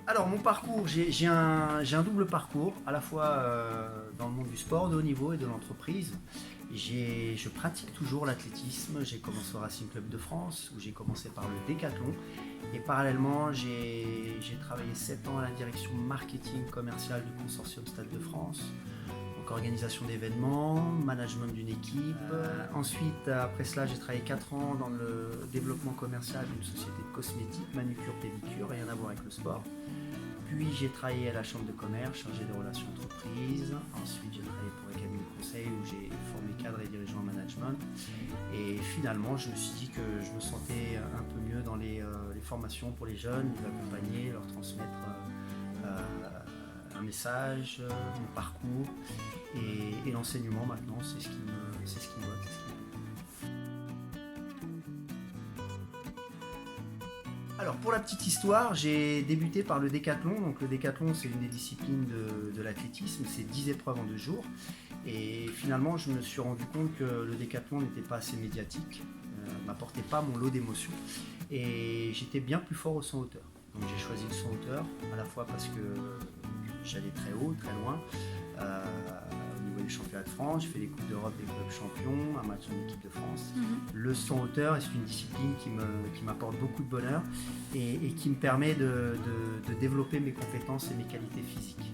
Alors mon parcours, j'ai un double parcours, à la fois dans le monde du sport de haut niveau et de l'entreprise. Je pratique toujours l'athlétisme, j'ai commencé au Racing Club de France, où j'ai commencé par le décathlon. Et parallèlement, j'ai travaillé 7 ans à la direction marketing commercial du consortium Stade de France. Donc organisation d'événements, management d'une équipe. Ensuite, après cela, j'ai travaillé 4 ans dans le développement commercial d'une société de cosmétiques, manucure, pédicure, rien à voir avec le sport. Puis j'ai travaillé à la chambre de commerce, chargé des relations entreprises. Ensuite j'ai travaillé pour un cabinet de conseil où j'ai formé cadres et dirigeants en management. Et finalement je me suis dit que je me sentais un peu mieux dans les formations pour les jeunes, les accompagner, leur transmettre un message, mon parcours. Et l'enseignement maintenant c'est ce qui me botte, c'est ce qui me plaît. Alors pour la petite histoire, j'ai débuté par le décathlon. Donc le décathlon c'est une des disciplines de l'athlétisme, c'est 10 épreuves en 2 jours. Et finalement je me suis rendu compte que le décathlon n'était pas assez médiatique, m'apportait pas mon lot d'émotions. Et j'étais bien plus fort au saut hauteur. Donc j'ai choisi le saut hauteur, à la fois parce que j'allais très haut, très loin. Au niveau des championnats de France, j'ai fait les Coupes d'Europe des clubs champions, un match en équipe de France. Le saut en hauteur est une discipline qui m'apporte beaucoup de bonheur et qui me permet de développer mes compétences et mes qualités physiques.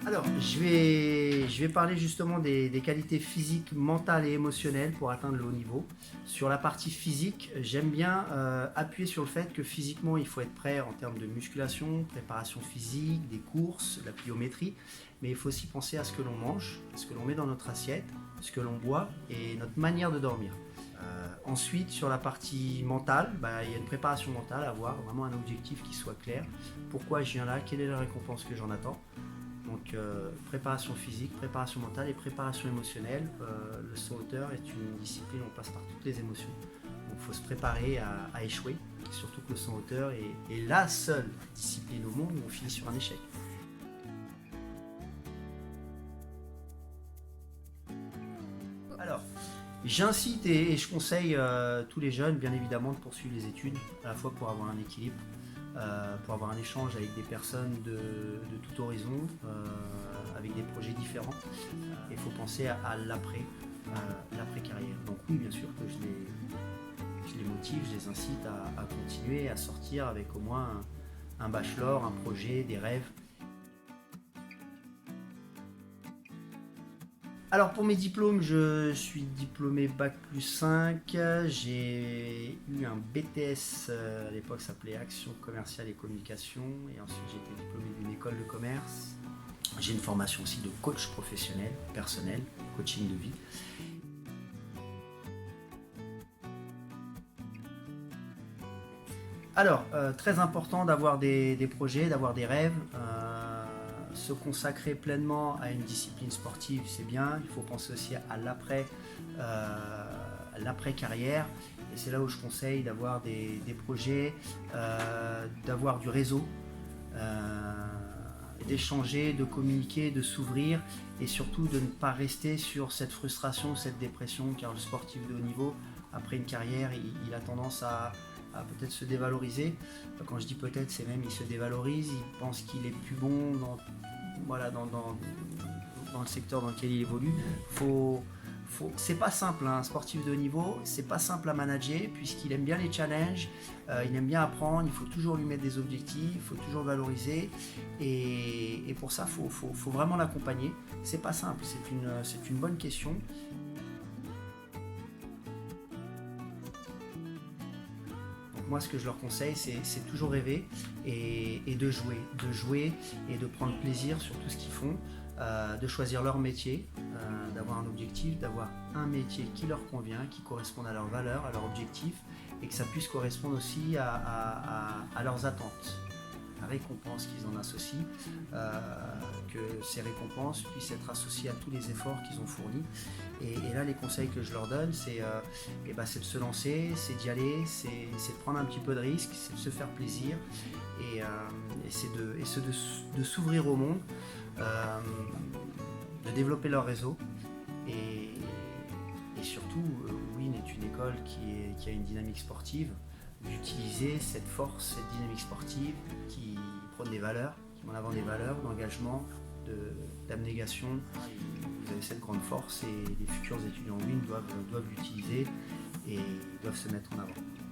Alors, je vais parler justement des qualités physiques, mentales et émotionnelles pour atteindre le haut niveau. Sur la partie physique, j'aime bien appuyer sur le fait que physiquement, il faut être prêt en termes de musculation, préparation physique, des courses, la pliométrie. Mais il faut aussi penser à ce que l'on mange, à ce que l'on met dans notre assiette, ce que l'on boit et notre manière de dormir. Ensuite, sur la partie mentale, il y a une préparation mentale à avoir, vraiment un objectif qui soit clair. Pourquoi je viens là, quelle est la récompense que j'en attends. Donc préparation physique, préparation mentale et préparation émotionnelle. Le saut hauteur est une discipline où on passe par toutes les émotions. Donc il faut se préparer à échouer, surtout que le saut hauteur est la seule discipline au monde où on finit sur un échec. Alors, j'incite et je conseille tous les jeunes bien évidemment de poursuivre les études, à la fois pour avoir un équilibre, pour avoir un échange avec des personnes de tout horizon, avec des projets différents. Il faut penser à l'après-carrière. Donc oui, bien sûr que je les motive, je les incite à continuer, à sortir avec au moins un bachelor, un projet, des rêves. Alors pour mes diplômes, je suis diplômé Bac+5, j'ai eu un BTS, à l'époque ça s'appelait Action commerciale et communication, et ensuite j'ai été diplômé d'une école de commerce. J'ai une formation aussi de coach professionnel, personnel, coaching de vie. Alors, très important d'avoir des projets, d'avoir des rêves. Se consacrer pleinement à une discipline sportive, c'est bien. Il faut penser aussi à l'après-carrière. Et c'est là où je conseille d'avoir des projets, d'avoir du réseau, d'échanger, de communiquer, de s'ouvrir et surtout de ne pas rester sur cette frustration, cette dépression, car le sportif de haut niveau, après une carrière, il a tendance à peut-être se dévaloriser. Quand je dis peut-être, c'est même il se dévalorise, il pense qu'il est plus bon dans le secteur dans lequel il évolue. C'est pas simple, hein, un sportif de haut niveau, c'est pas simple à manager puisqu'il aime bien les challenges, il aime bien apprendre, il faut toujours lui mettre des objectifs, il faut toujours valoriser et pour ça, faut vraiment l'accompagner. C'est pas simple, c'est une bonne question. Moi, ce que je leur conseille, c'est toujours rêver et de jouer et de prendre plaisir sur tout ce qu'ils font, de choisir leur métier, d'avoir un objectif, d'avoir un métier qui leur convient, qui corresponde à leurs valeurs, à leurs objectifs et que ça puisse correspondre aussi à leurs attentes. La récompense qu'ils en associent, que ces récompenses puissent être associées à tous les efforts qu'ils ont fournis. Et là, les conseils que je leur donne, c'est de se lancer, c'est d'y aller, c'est de prendre un petit peu de risque, c'est de se faire plaisir et c'est de s'ouvrir au monde, de développer leur réseau et surtout, Win est une école qui a une dynamique sportive. d'utiliser cette force, cette dynamique sportive qui prône des valeurs, qui met en avant des valeurs d'engagement, d'abnégation. Vous avez cette grande force et les futurs étudiants en ligne doivent l'utiliser et doivent se mettre en avant.